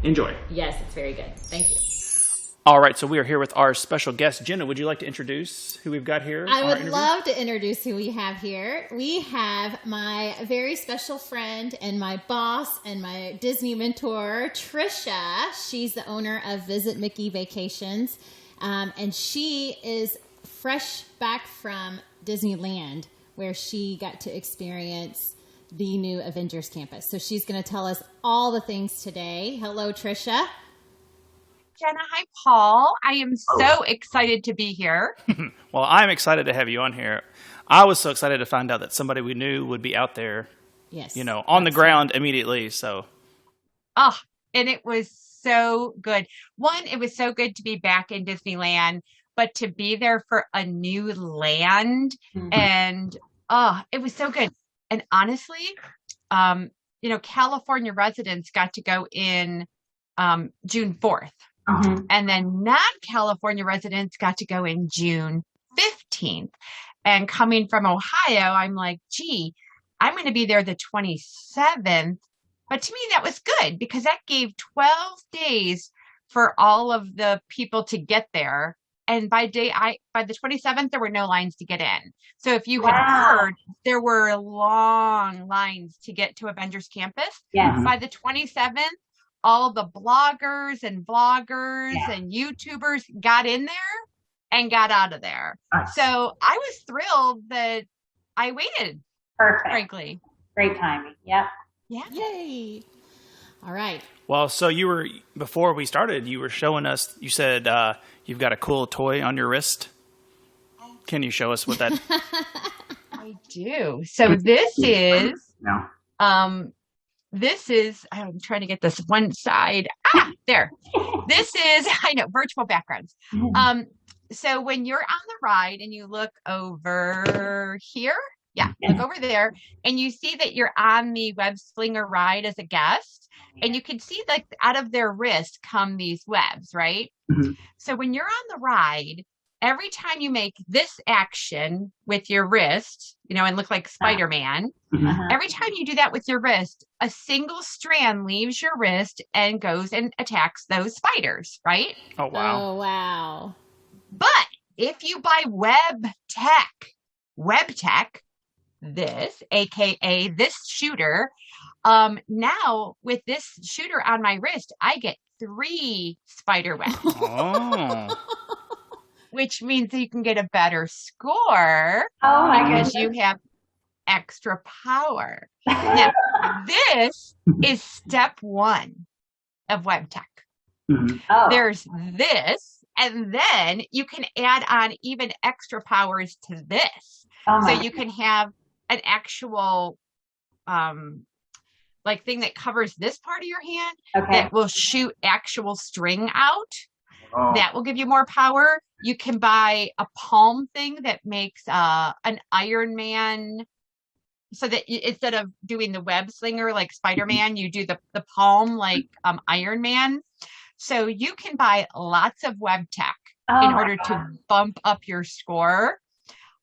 Enjoy. Yes, it's very good. Thank you. All right, so we are here with our special guest. Jenna, would you like to introduce who we've got here? I would love to introduce who we have here. We have my very special friend and my boss and my Disney mentor, Trisha. She's the owner of Visit Mickey Vacations, and she is fresh back from Disneyland, where she got to experience the new Avengers campus. So she's going to tell us all the things today. Hello, Trisha. Jenna, hi, Paul. I am so excited to be here. Well, I'm excited to have you on here. I was so excited to find out that somebody we knew would be out there, Yes, on the ground immediately. So, Oh, and it was so good. One, it was so good to be back in Disneyland, but to be there for a new land, and it was so good. And honestly, California residents got to go in June 4th. And then non-California residents got to go in June 15th. And coming from Ohio, I'm like, gee, I'm going to be there the 27th. But to me, that was good because that gave 12 days for all of the people to get there. And by the 27th, there were no lines to get in. So if you had heard, there were long lines to get to Avengers Campus. Yes. By the 27th, all the bloggers and vloggers and YouTubers got in there and got out of there. So I was thrilled that I waited. Perfect. Frankly. Great timing. Yep. Yeah. Yay. All right. well, so before we started, you were showing us, you said you've got a cool toy on your wrist. Can you show us what that? I do. So this is, No. I'm trying to get this one side. There. This is, virtual backgrounds. So when you're on the ride and you look over here, look over there, and you see that you're on the web slinger ride as a guest, and you can see like out of their wrist come these webs, right? Mhm. So when you're on the ride, every time you make this action with your wrist, and look like SpiderMan, every time you do that with your wrist, a single strand leaves your wrist and goes and attacks those spiders, right? Oh, wow. Oh, wow. But if you buy web tech, this, aka this shooter, now with this shooter on my wrist, I get 3 spider webs. Oh. Which means that you can get a better score Oh my because goodness. you have extra power. Now, this is step 1 of web tech. Mhm. Oh. There's this, and then you can add on even extra powers to this. Oh my So you can have an actual thing that covers this part of your hand Okay. that will shoot actual string out. Oh. That will give you more power. You can buy a palm thing that makes an Iron Man, so that instead of doing the web slinger like Spider-Man, you do the palm like Iron Man. So you can buy lots of web tech in order to bump up your score.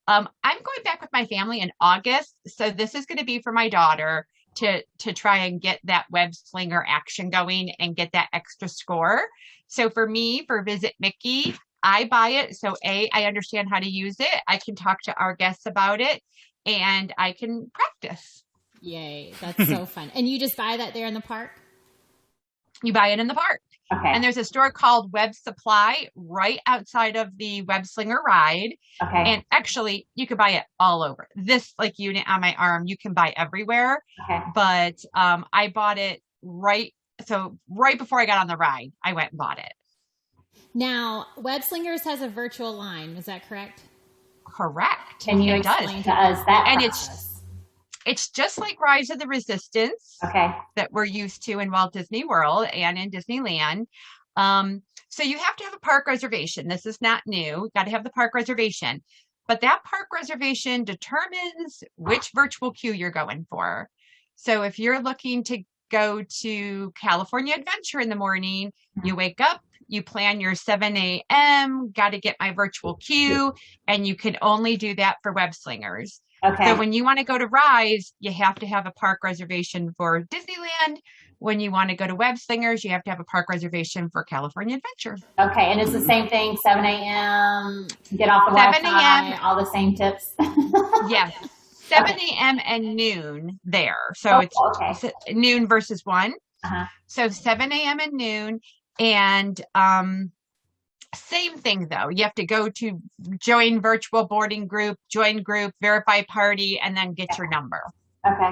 I'm going back with my family in August, so this is going to be for my daughter to try and get that web slinger action going and get that extra score. So for me, for Visit Mickey, I buy it. So I understand how to use it. I can talk to our guests about it, and I can practice. Yay. That's so fun. And you just buy that there in the park? You buy it in the park. Okay. And there's a store called Web Supply right outside of the Web Slinger ride. Okay. And actually, you can buy it all over. This unit on my arm, you can buy everywhere. Okay. But I bought it right before I got on the ride, I went and bought it. Now, Web Slingers has a virtual line. Is that correct? Correct. Can you It does. explain to us that And process? it's just like Rise of the Resistance Okay. that we're used to in Walt Disney World and in Disneyland. So you have to have a park reservation. This is not new. Got to have the park reservation. But that park reservation determines which virtual queue you're going for. So if you're looking to go to California Adventure in the morning, you wake up, you plan your 7 a.m., got to get my virtual queue, and you can only do that for web slingers. Okay. So when you want to go to Rise, you have to have a park reservation for Disneyland, when you want to go to Web Slingers, you have to have a park reservation for California Adventure. Okay, and it's the same thing, 7 a.m., get off the 7 Wi-Fi, a.m. all the same tips. Yes. 7 a.m. and noon there. So it's noon versus 1. Uh-huh. So 7 a.m. and noon. And same thing, though. You have to go to join virtual boarding group, join group, verify party, and then get your number. Okay.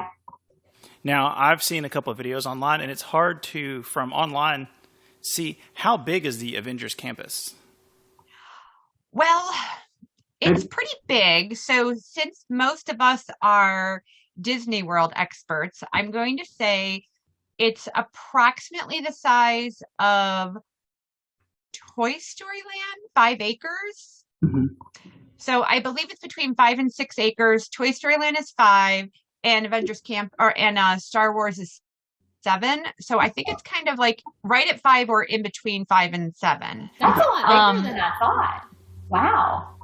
Now, I've seen a couple of videos online, and it's hard to, from online, see how big is the Avengers campus? Well, it's pretty big. So since most of us are Disney World experts, I'm going to say it's approximately the size of Toy Story Land, 5 acres. Mm-hmm. So I believe it's between 5 and 6 acres. Toy Story Land is 5. And Avengers Camp and Star Wars is 7. So I think it's kind of like right at 5 or in between 5 and 7. That's a lot bigger than I thought. Wow.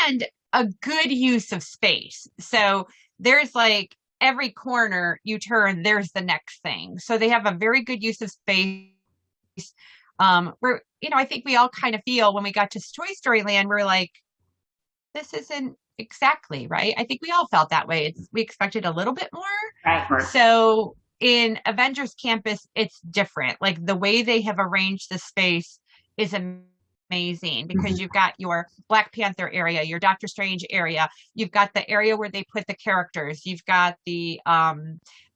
And a good use of space. So there's like every corner you turn, there's the next thing. So they have a very good use of space. Where, I think we all kind of feel when we got to Toy Story Land, we're like, this isn't exactly right. I think we all felt that way. We expected a little bit more. Right. So in Avengers Campus, it's different. Like the way they have arranged the space is amazing because you've got your Black Panther area, your Doctor Strange area. You've got the area where they put the characters. You've got the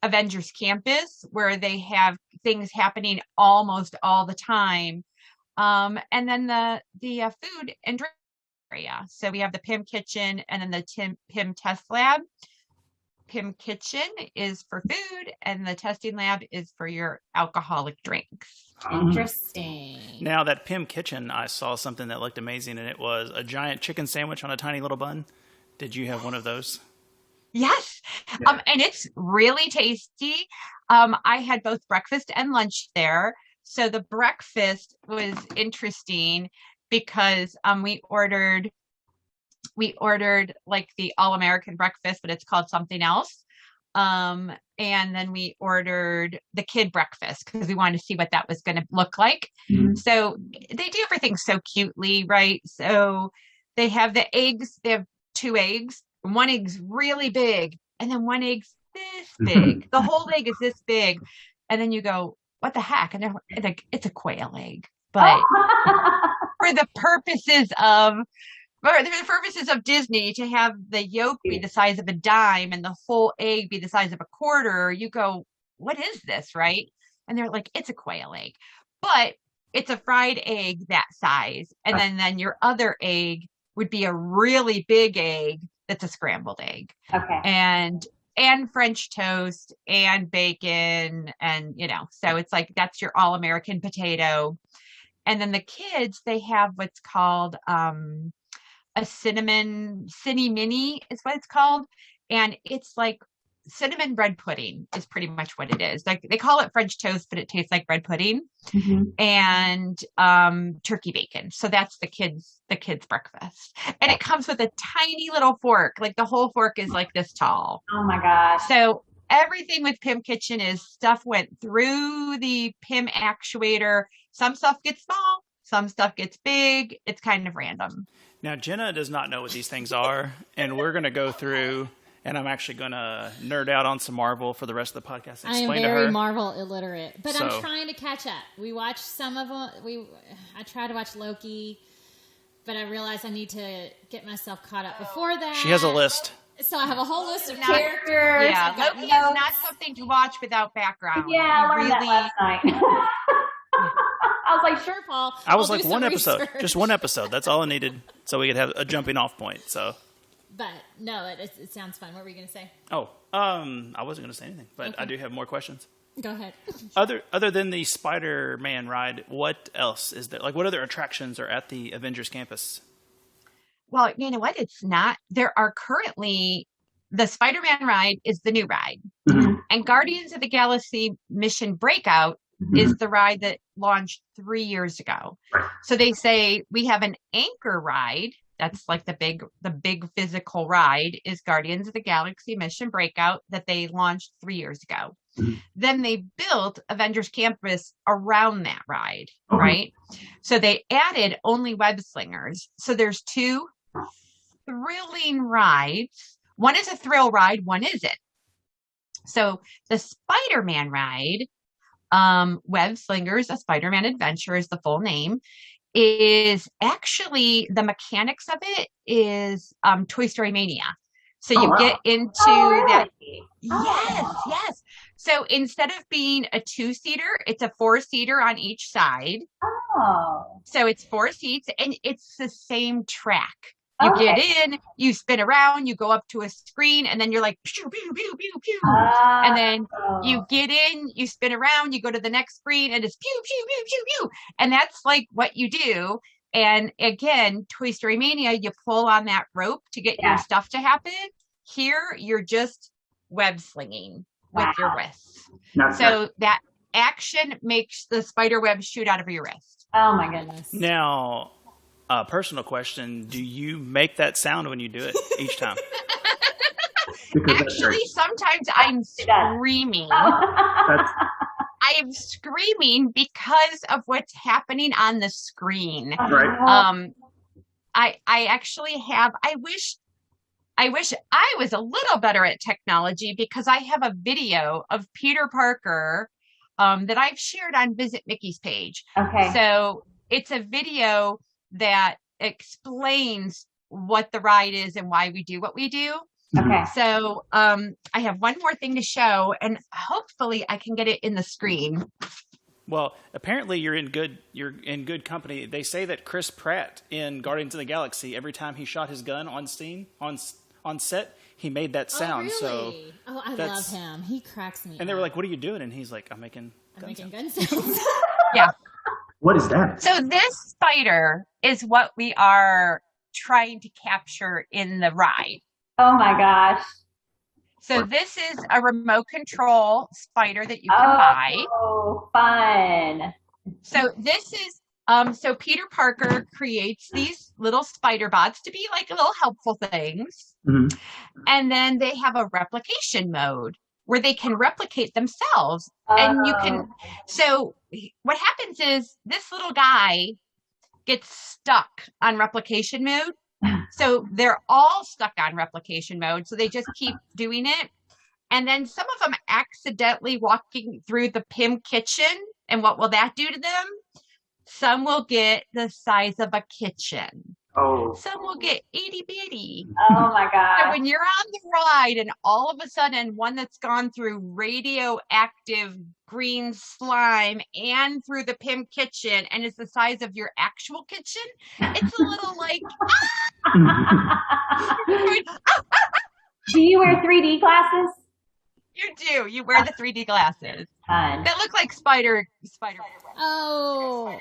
Avengers Campus where they have things happening almost all the time. And then the food and drink area. So we have the Pim Kitchen and then the Pim Test Lab. Pim Kitchen is for food and the testing lab is for your alcoholic drinks. Interesting. Now, that Pim Kitchen, I saw something that looked amazing, and it was a giant chicken sandwich on a tiny little bun. Did you have one of those? Yes. And it's really tasty. I had both breakfast and lunch there. So the breakfast was interesting because we ordered like the all-American breakfast, but it's called something else. And then we ordered the kid breakfast because we wanted to see what that was going to look like. Mm-hmm. So they do everything so cutely, right? So they have the eggs. They have 2 eggs. One egg's really big, and then one egg's this big. The whole egg is this big. And then you go, what the heck? And they're like, it's a quail egg. But for the purposes of Disney, to have the yolk be the size of a dime and the whole egg be the size of a quarter, you go, what is this, right? And they're like, it's a quail egg. But it's a fried egg that size. And then your other egg would be a really big egg that's a scrambled egg. Okay. And French toast and bacon and, so it's like, that's your all-American potato. And then the kids, they have what's called a cinnamon mini is what it's called. And it's like cinnamon bread pudding is pretty much what it is. Like they call it French toast, but it tastes like bread pudding. Mm-hmm. And turkey bacon. So that's the kids' breakfast. And it comes with a tiny little fork. Like the whole fork is like this tall. Oh my gosh. So everything with Pim Kitchen is stuff went through the Pim actuator. Some stuff gets small, some stuff gets big. It's kind of random. Now, Jenna does not know what these things are, and we're going to go through, and I'm actually going to nerd out on some Marvel for the rest of the podcast and explain to her. I am very Marvel illiterate, but So- I'm trying to catch up. We watched some of them. I tried to watch Loki, but I realized I need to get myself caught up before that. She has a list. So I have a whole list of Not- characters. Yeah, I've got Loki is notes. not something to watch without background. Yeah, I You learned that last night. I was like, Sure, Paul. I was I'll like do one some episode, research. just one episode. That's all I needed, so we could have a jumping off point. So, But no, it sounds fun. What were you going to say? I wasn't going to say anything, but I do have more questions. Go ahead. Other than the SpiderMan ride, what else is there? Like, what other attractions are at the Avengers campus? Well, you know what? It's not. There are currently the SpiderMan ride is the new ride, Mm-hmm. and Guardians of the Galaxy Mission Breakout is the ride that launched 3 years ago. So they say we have an anchor ride That's like the big physical ride is Guardians of the Galaxy Mission Breakout that they launched 3 years ago. Then they built Avengers Campus around that ride, right? So they added only web slingers. So there's 2 thrilling rides. One is a thrill ride, one isn't. So the SpiderMan ride, Web Slingers, A SpiderMan Adventure is the full name, is actually, the mechanics of it is Toy Story Mania. So you get into that. Yes. So instead of being a 2-seater, it's a 4-seater on each side. Oh. So it's 4 seats and it's the same track. You get in, you spin around, you go up to a screen, and then you're like, pew, pew, pew, pew, pew. And then you get in, you spin around, you go to the next screen, and it's pew, pew, pew, pew, pew. And that's like what you do. And again, Toy Story Mania, you pull on that rope to get your stuff to happen. Here, you're just web slinging with your wrists. So that action makes the spider web shoot out of your wrist. Oh my goodness. Now, personal question: do you make that sound when you do it each time? Actually, sometimes I'm screaming. I'm screaming because of what's happening on the screen. Right. I actually have. I wish I was a little better at technology, because I have a video of Peter Parker that I've shared on Visit Mickey's page. Okay. So it's a video that explains what the ride is and why we do what we do. Okay. So I have one more thing to show, and hopefully I can get it in the screen. Well, apparently you're in good company. They say that Chris Pratt in Guardians of the Galaxy, every time he shot his gun on set, he made that sound. Oh, really? So I love him. He cracks me. And they were like, "What are you doing?" And he's like, I'm making gun sounds. Yeah. What is that? So this spider is what we are trying to capture in the ride. Oh my gosh. So this is a remote control spider that you can buy. Oh, fun. So this is, so Peter Parker creates these little spider bots to be like little helpful things. Mm-hmm. And then they have a replication mode where they can replicate themselves. And you can, so what happens is this little guy gets stuck on replication mode. So they're all stuck on replication mode. So they just keep doing it. And then some of them accidentally walking through the Pim Kitchen. And what will that do to them? Some will get the size of a kitchen. Oh. Some will get itty bitty. Oh my God. So when you're on the ride and all of a sudden one that's gone through radioactive green slime and through the Pim Kitchen and is the size of your actual kitchen, it's a little like, Do you wear 3D glasses? You do. You wear the 3D glasses Fun. that look like spider. Oh,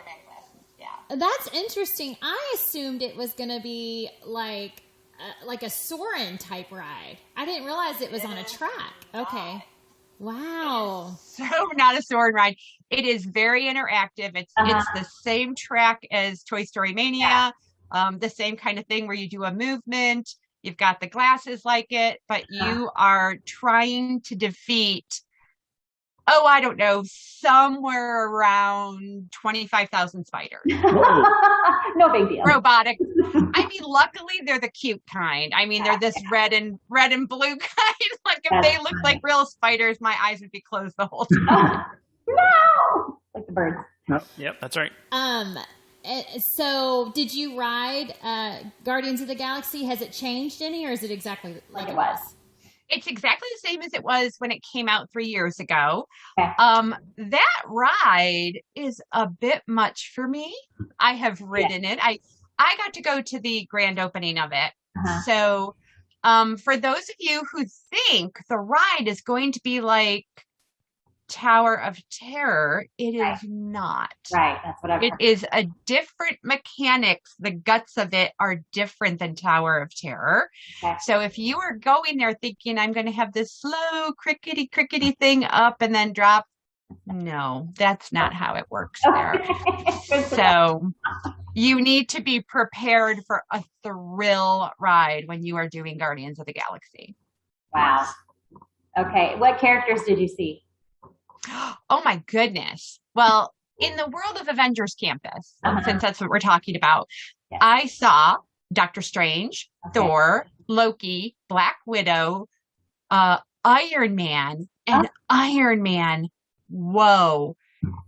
that's interesting. I assumed it was going to be like a Soarin' type ride. I didn't realize it was on a track. Okay. Wow. So not a Soarin' ride. It is very interactive. It's the same track as Toy Story Mania. The same kind of thing where you do a movement. You've got the glasses like it, but you are trying to defeat, I don't know, somewhere around 25,000 spiders. No big deal. Robotic. I mean, luckily they're the cute kind. I mean, they're this red and blue kind. Like if they looked like real spiders, my eyes would be closed the whole time. No! Like the birds. Yep, that's right. So did you ride Guardians of the Galaxy? Has it changed any, or is it exactly like it was? It's exactly the same as it was when it came out 3 years ago. Okay. That ride is a bit much for me. I have ridden it. I got to go to the grand opening of it. So for those of you who think the ride is going to be like Tower of Terror, it is not. Right, that's what I've It heard. is a different mechanics. The guts of it are different than Tower of Terror. Okay. So if you are going there thinking I'm going to have this slow crickety thing up and then drop, no, that's not how it works there. Good to know. So you need to be prepared for a thrill ride when you are doing Guardians of the Galaxy. Wow. Okay. What characters did you see? Oh my goodness. Well, in the world of Avengers Campus, since that's what we're talking about, I saw Doctor Strange, Thor, Loki, Black Widow, Iron Man, and Iron Man. Whoa.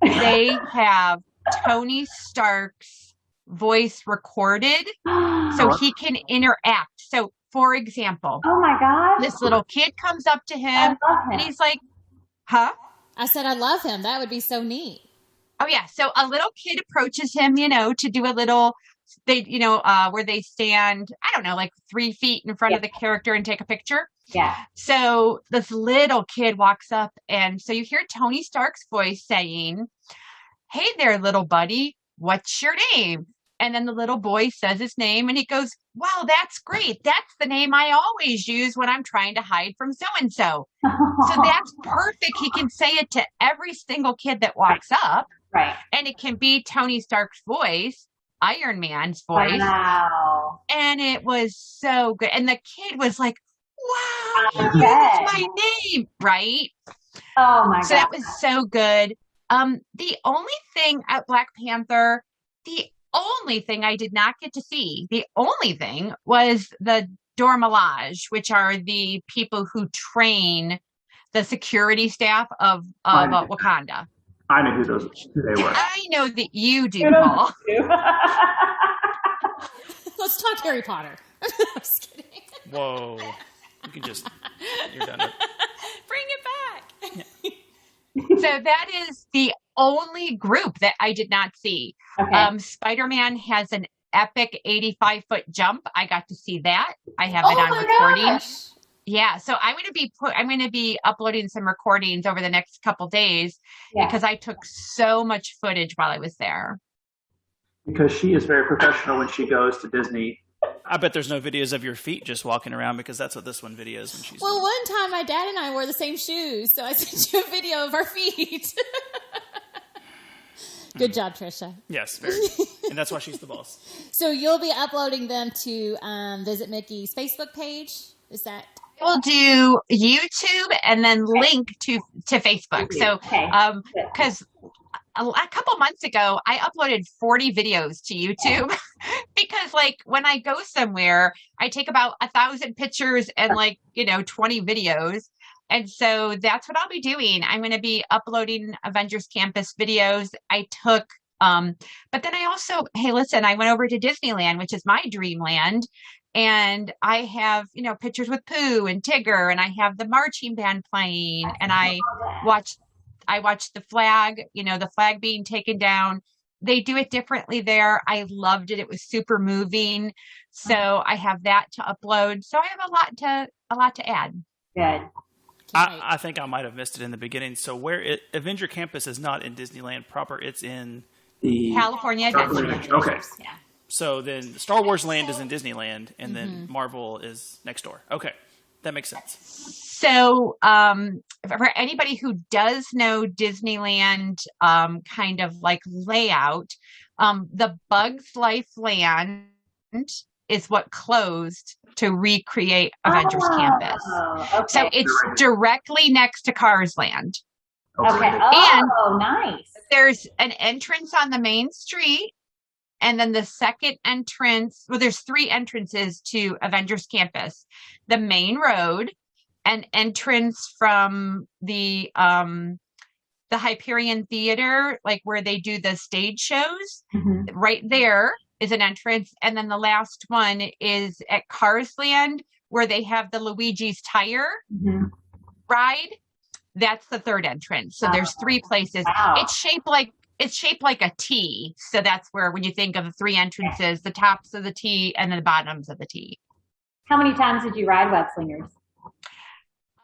They have Tony Stark's voice recorded so he can interact. So, for example, Oh my gosh. this little kid comes up to I him love him. and he's like, huh? I said I love him. That would be so neat. Oh yeah. So a little kid approaches him, to do a little, where they stand, I don't know, like 3 feet in front of the character and take a picture. Yeah. So this little kid walks up and so you hear Tony Stark's voice saying, "Hey there, little buddy, what's your name?" And then the little boy says his name and he goes, "Wow, that's great. That's the name I always use when I'm trying to hide from so-and-so." So that's perfect. He can say it to every single kid that walks up. Right. And it can be Tony Stark's voice, Iron Man's voice. Wow. And it was so good. And the kid was like, "Wow, I you bet. used my name," right? Oh my So god. that was so good. The only thing at Black Panther, the only thing I did not get to see, the only thing was the Dormelage, which are the people who train the security staff of Wakanda. I know who they were. I know that you do, Kudos Paul. to you. Let's talk Harry Potter. I'm just kidding. Whoa. You're done. Bring it back. So that is the only group that I did not see. Okay. Spider-Man has an epic 85-foot jump. I got to see that. I have it on my recording. gosh. Yeah, so I'm going to be uploading some recordings over the next couple days Yeah. because I took so much footage while I was there. Because she is very professional when she goes to Disney. I bet there's no videos of your feet just walking around because that's what this one videos when she's. Well, one time my dad and I wore the same shoes, so I sent you a video of our feet. Good job, Trisha. Yes, very. And that's why she's the boss. So you'll be uploading them to Visit Mickey's Facebook page? Is that? We'll do YouTube and then link to Facebook. So, Okay. because a couple months ago, I uploaded 40 videos to YouTube because, like, when I go somewhere, I take about 1,000 pictures and 20 videos. And so that's what I'll be doing. I'm going to be uploading Avengers Campus videos. I took, but then I also, hey, listen, I went over to Disneyland, which is my dreamland. And I have, pictures with Pooh and Tigger, and I have the marching band playing, and I watched the flag, the flag being taken down. They do it differently there. I loved it. It was super moving. So I have that to upload. So I have a lot to add. Good. I think I might have missed it in the beginning. So Avenger Campus is not in Disneyland proper. It's in The California Adventure. Okay. Yeah. So then Star Wars Land is in Disneyland, and then Marvel is next door. Okay, that makes sense. So for anybody who does know Disneyland kind of like layout, the Bugs Life Land is what closed to recreate Avengers Campus. Okay. So it's directly next to Cars Land. Okay. Oh, nice. There's an entrance on the main street. And then the second entrance, well, there's 3 entrances to Avengers Campus. The main road, an entrance from the Hyperion Theater, like where they do the stage shows. Mm-hmm. Right there is an entrance. And then the last one is at Cars Land, where they have the Luigi's Tire ride. That's the 3rd entrance. So there's 3 places. Wow. It's shaped like a T. So that's where, when you think of the 3 entrances, the tops of the T and then the bottoms of the T. How many times did you ride Web Slingers?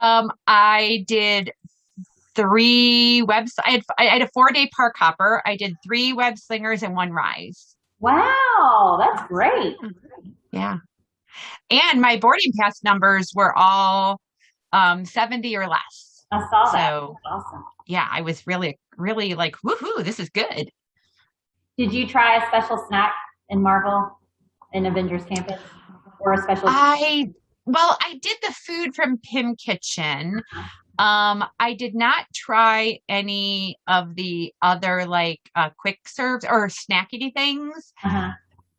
I did 3 webs. I had a 4-day park hopper. I did 3 web slingers and 1 rise. Wow, that's great. Yeah. And my boarding pass numbers were all 70 or less. I saw that. So, That's awesome. yeah, I was really, really like, woohoo, this is good. Did you try a special snack in Marvel, in Avengers Campus, or a special? I did the food from Pim Kitchen. I did not try any of the other like quick serves or snackety things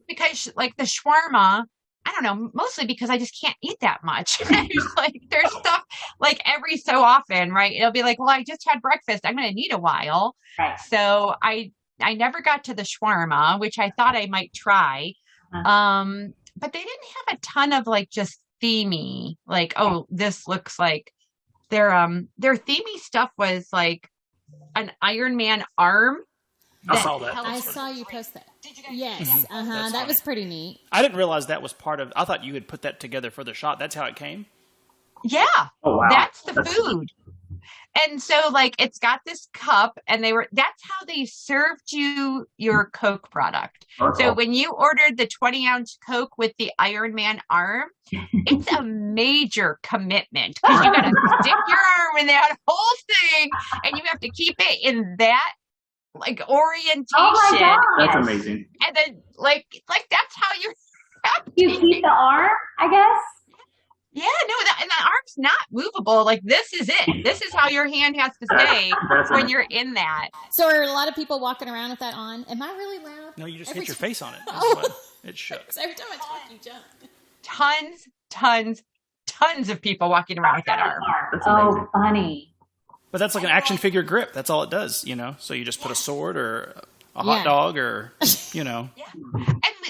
because like the shawarma, I don't know, mostly because I just can't eat that much. There's stuff like every so often, right? It'll be like, well, I just had breakfast. I'm going to need a while. Right. So I never got to the shawarma, which I thought I might try. But they didn't have a ton of like just themey, like, oh, this looks like their themey stuff was like an Iron Man arm. I saw that. I saw you post that. Yes. That's that funny. was pretty neat. I didn't realize that was part of. I thought you had put that together for the shot. That's how it came. Yeah. Oh, wow. That's the food. And so like it's got this cup and that's how they served you your Coke product. So when you ordered the 20-ounce Coke with the Iron Man arm, it's a major commitment because you got to stick your arm in that whole thing and you have to keep it in that like orientation. Oh my God. That's amazing. And then like that's how you're happy. You keep the arm, I guess. Yeah, no, and the arm's not movable. Like this is it. This is how your hand has to stay when you're in that. So are a lot of people walking around with that on? Am I really loud? No, you just hit your face on it. It shook. Every time I talk, you jump. Tons of people walking around with that arm. That's amazing. Oh, funny. But that's like an action figure grip. That's all it does, So you just put a sword or a hot dog or, And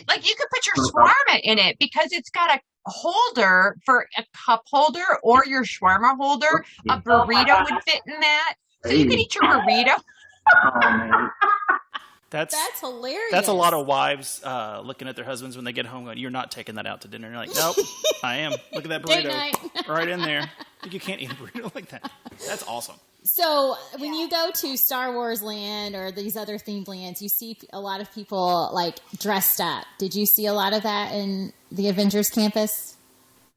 like you could put your shawarma in it because it's got a holder for a cup holder or your shawarma holder. A burrito would fit in that. So you could eat your burrito. Oh, man. That's hilarious. That's a lot of wives looking at their husbands when they get home going, you're not taking that out to dinner. And you're like, nope, I am. Look at that Date burrito night. right in there. You can't eat a burrito like that. That's awesome. So when you go to Star Wars Land or these other themed lands, you see a lot of people like dressed up. Did you see a lot of that in the Avengers campus?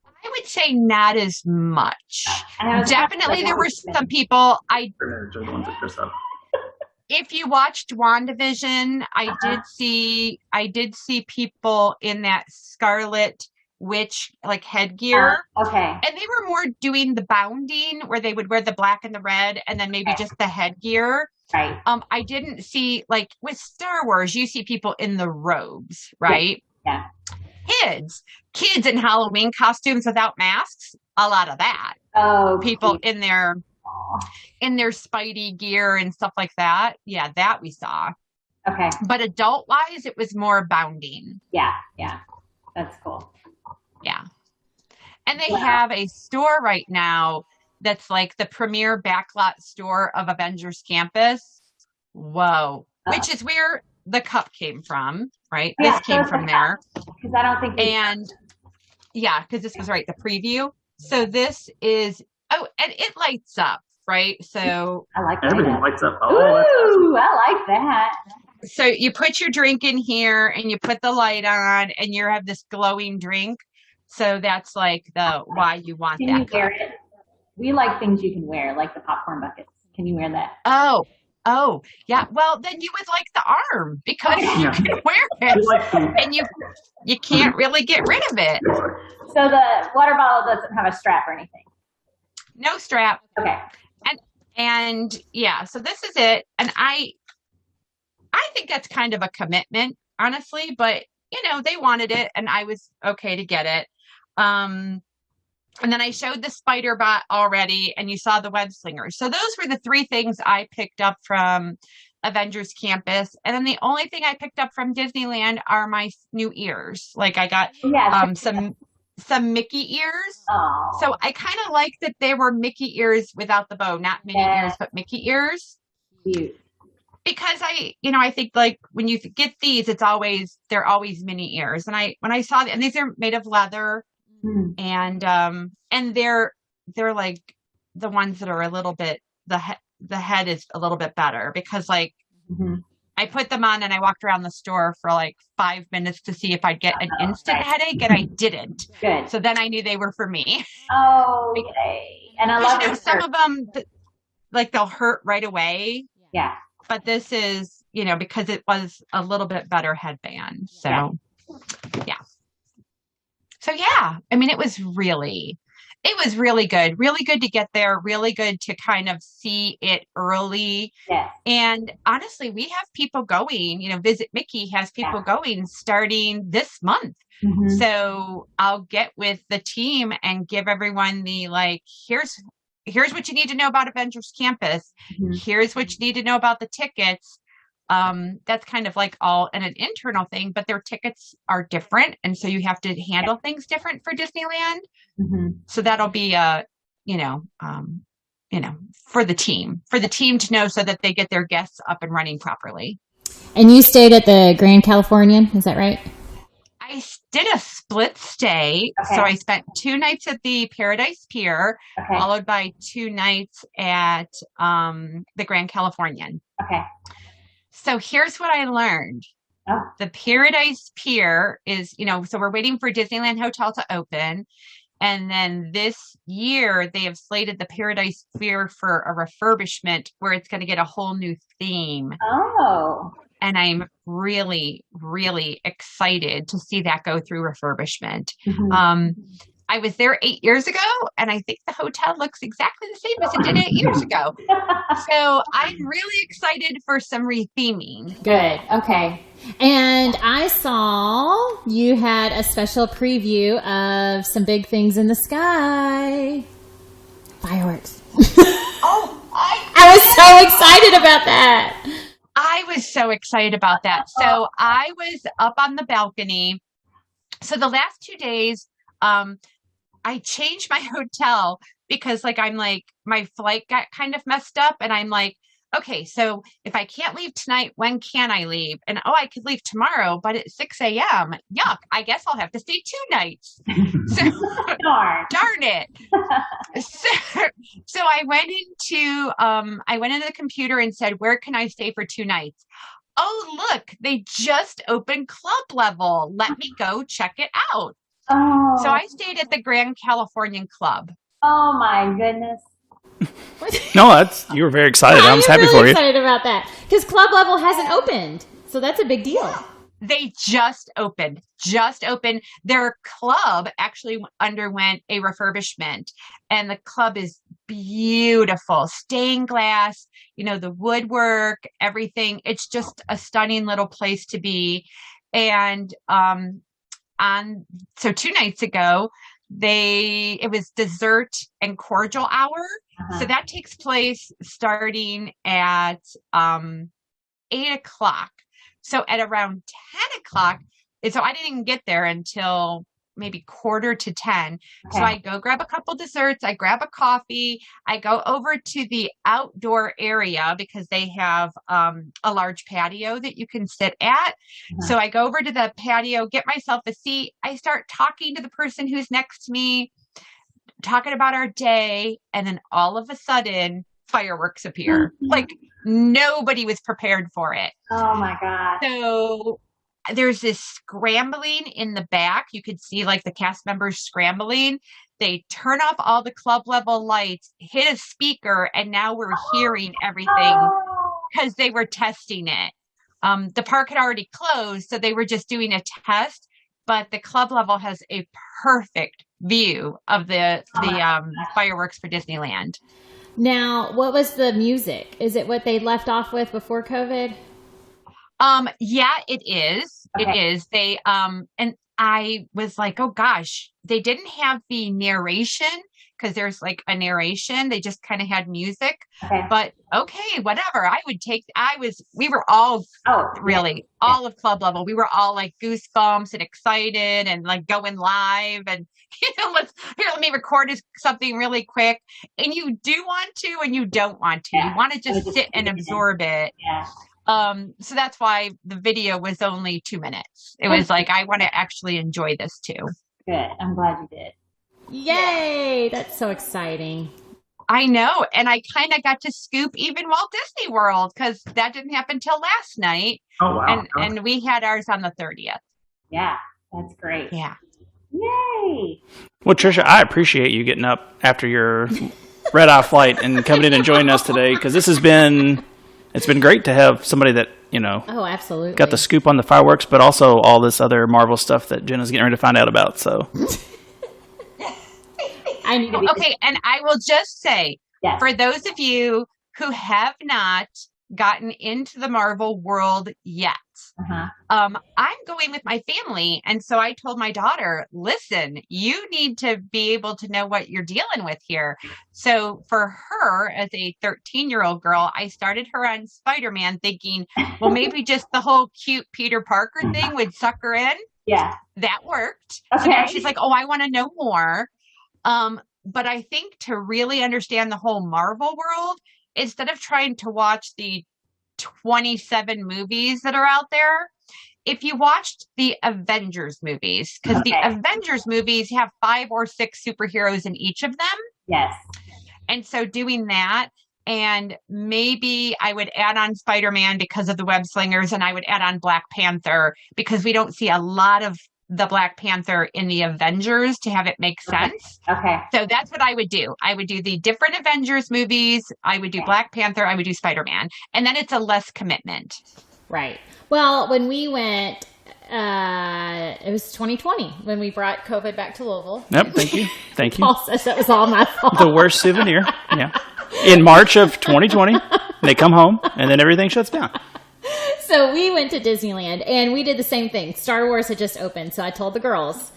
I would say not as much. Definitely there were some people if you watched WandaVision, I did see people in that Scarlet Witch like headgear. Okay. And they were more doing the bounding where they would wear the black and the red and then maybe just the headgear. Right. I didn't see like with Star Wars, you see people in the robes, right? Yeah. Kids in Halloween costumes without masks. A lot of that. Oh, People in their Spidey gear and stuff like that. Yeah, that we saw. Okay. But adult wise, it was more bounding. Yeah. That's cool. Yeah. And they have a store right now that's like the premier backlot store of Avengers Campus. Whoa. Which is where the cup came from, right? Yeah, this came from there. Because I don't think because this was the preview. So this is, and it lights up, right? So I like that. Everything lights up. Ooh, I like that. So you put your drink in here and you put the light on and you have this glowing drink. So that's like why you want Can that. you wear it? We like things you can wear, like the popcorn buckets. Can you wear that? Oh, yeah. Well, then you would like the arm because you can wear it and you can't really get rid of it. So the water bottle doesn't have a strap or anything. No strap. Okay. And yeah, so this is it. And I think that's kind of a commitment, honestly, but they wanted it and I was okay to get it. And then I showed the spider bot already and you saw the web slinger. So those were the three things I picked up from Avengers Campus. And then the only thing I picked up from Disneyland are my new ears. Like I got some Mickey ears. Oh. So I kind of like that they were Mickey ears without the bow, not Minnie ears, but Mickey ears. Cute. Because I think like when you get these, they're always Minnie ears. And when I saw and these are made of leather. And they're like the ones that are a little bit, the head is a little bit better because like I put them on and I walked around the store for like 5 minutes to see if I'd get an instant headache and I didn't. Good. So then I knew they were for me. Oh, okay. And I love some of them like they'll hurt right away. Yeah. But this is because it was a little bit better headband. So, yeah. So, yeah, I mean, it was really good. Really good to get there. Really good to kind of see it early. Yes. And honestly, we have people going, Visit Mickey has people going starting this month. Mm-hmm. So I'll get with the team and give everyone the, here's what you need to know about Avengers Campus. Mm-hmm. Here's what you need to know about the tickets. That's kind of like all an internal thing, but their tickets are different. And so you have to handle things different for Disneyland. Mm-hmm. So that'll be, for the team to know so that they get their guests up and running properly. And you stayed at the Grand Californian, is that right? I did a split stay. Okay. So I spent 2 nights at the Paradise Pier, Okay. followed by 2 nights at the Grand Californian. Okay. So here's what I learned. Oh. The Paradise Pier is, so we're waiting for Disneyland Hotel to open. And then this year they have slated the Paradise Pier for a refurbishment where it's going to get a whole new theme. Oh. And I'm really, really excited to see that go through refurbishment. Mm-hmm. I was there 8 years ago, and I think the hotel looks exactly the same as it did 8 years ago. So I'm really excited for some retheming. Good. Okay. And I saw you had a special preview of some big things in the sky. Fireworks. Oh, I was so excited about that. I was so excited about that. So I was up on the balcony. So the last 2 days, I changed my hotel because my flight got kind of messed up, and I'm like, okay, so if I can't leave tonight, when can I leave? And I could leave tomorrow, but at 6 a.m. Yuck, I guess I'll have to stay 2 nights. So darn it. So I went into the computer and said, where can I stay for 2 nights? Oh, look, they just opened club level. Let me go check it out. Oh. So I stayed at the Grand Californian Club. Oh my goodness. No, you were very excited. I was happy really for you. Excited about that because club level hasn't opened, so that's a big deal. They just opened. Their club actually underwent a refurbishment, and the club is beautiful. Stained glass, the woodwork, everything. It's just a stunning little place to be. And so 2 nights ago, it was dessert and cordial hour. Uh-huh. So that takes place starting at 8 o'clock. So at around 10 o'clock, so I didn't even get there until maybe 9:45. Okay. So I go grab a couple desserts. I grab a coffee. I go over to the outdoor area because they have a large patio that you can sit at. Uh-huh. So I go over to the patio, get myself a seat. I start talking to the person who's next to me, talking about our day. And then all of a sudden, fireworks appear. Mm-hmm. Like nobody was prepared for it. Oh my God. So there's this scrambling in the back. You could see the cast members scrambling. They turn off all the club level lights, hit a speaker, and now we're hearing everything because they were testing it. The park had already closed, so they were just doing a test, but the club level has a perfect view of the fireworks for Disneyland. Now, what was the music? Is it what they left off with before COVID? Yeah, it is. Okay. It is. They, and I was like, oh gosh, they didn't have the narration because there's a narration. They just kind of had music, but okay, whatever. We were all all of club level. We were all goosebumps and excited and going live and, let me record something really quick. And you do want to, and you don't want to, you want to just sit and absorb it. Yeah. So that's why the video was only 2 minutes. It was I want to actually enjoy this too. Good. I'm glad you did. Yay! That's so exciting. I know. And I kind of got to scoop even Walt Disney World because that didn't happen till last night. Oh, wow. And we had ours on the 30th. Yeah. That's great. Yeah. Yay. Well, Trisha, I appreciate you getting up after your red-eye flight and coming in and joining us today because this has been It's been great to have somebody that, Oh, absolutely. got the scoop on the fireworks, but also all this other Marvel stuff that Jenna's getting ready to find out about. So I need to be Okay, and I will just say, Yes. for those of you who have not gotten into the Marvel world yet, Uh-huh. I'm going with my family. And so I told my daughter, listen, you need to be able to know what you're dealing with here. So for her, as a 13-year-old girl, I started her on SpiderMan thinking, well, maybe just the whole cute Peter Parker thing would suck her in. Yeah. That worked. Okay. So now she's like, oh, I want to know more. But I think to really understand the whole Marvel world, instead of trying to watch the 27 movies that are out there, if you watched the Avengers movies, because the Avengers movies have 5 or 6 superheroes in each of them. Yes. And so doing that, and maybe I would add on Spider-Man because of the web slingers, and I would add on Black Panther because we don't see a lot of the Black Panther in the Avengers to have it make sense. Okay. So that's what I would do. I would do the different Avengers movies. I would do Black Panther. I would do Spider-Man. And then it's a less commitment. Right. Well, when we went, it was 2020 when we brought COVID back to Louisville. Yep, thank you. Thank you. Paul says that was all my fault. The worst souvenir. Yeah. In March of 2020, they come home and then everything shuts down. So we went to Disneyland and we did the same thing. Star Wars had just opened. So I told the girls,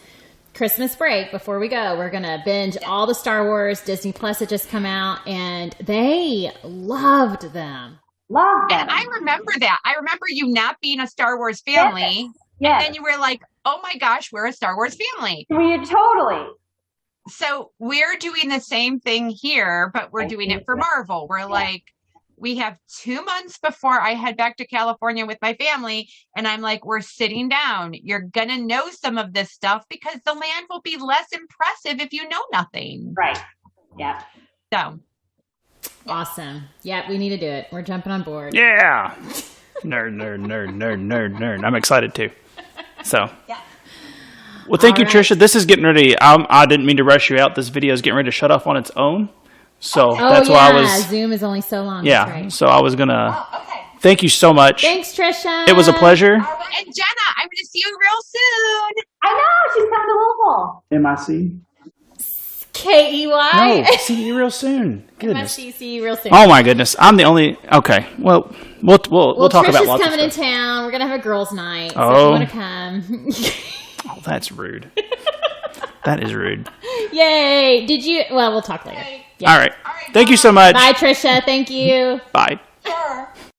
Christmas break, before we go, we're going to binge all the Star Wars. Disney Plus had just come out and they loved them. Love them. And I remember that. I remember you not being a Star Wars family. Yes. And then you were like, oh my gosh, we're a Star Wars family. We totally. So we're doing the same thing here, but we're doing it for Marvel. We're like, we have 2 months before I head back to California with my family. And I'm like, we're sitting down. You're going to know some of this stuff because the land will be less impressive if you know nothing. Right. Yeah. So. Awesome. Yeah, we need to do it. We're jumping on board. Yeah. Nerd. I'm excited too. So. Yeah. Well, thank All you, right. Trisha. This is getting ready. I didn't mean to rush you out. This video is getting ready to shut off on its own. So that's why I was. Zoom is only so long. Yeah. That's right. So I was going to. Oh, okay. Thank you so much. Thanks, Trisha. It was a pleasure. And Jenna, I'm going to see you real soon. I know. She's coming to Louisville. MIC. KEY. No, see you real soon. Goodness. See you real soon. Oh my goodness. I'm the only. Okay. Well, we'll talk Trisha's about lots of coming in stuff. town. We're gonna have a girls' night. So Oh. if you want to come? Oh, that's rude. That is rude. Yay! Did you? Well, we'll talk later. Yeah. All right. Thank you so much. Bye, Trisha. Thank you. Bye. Sure.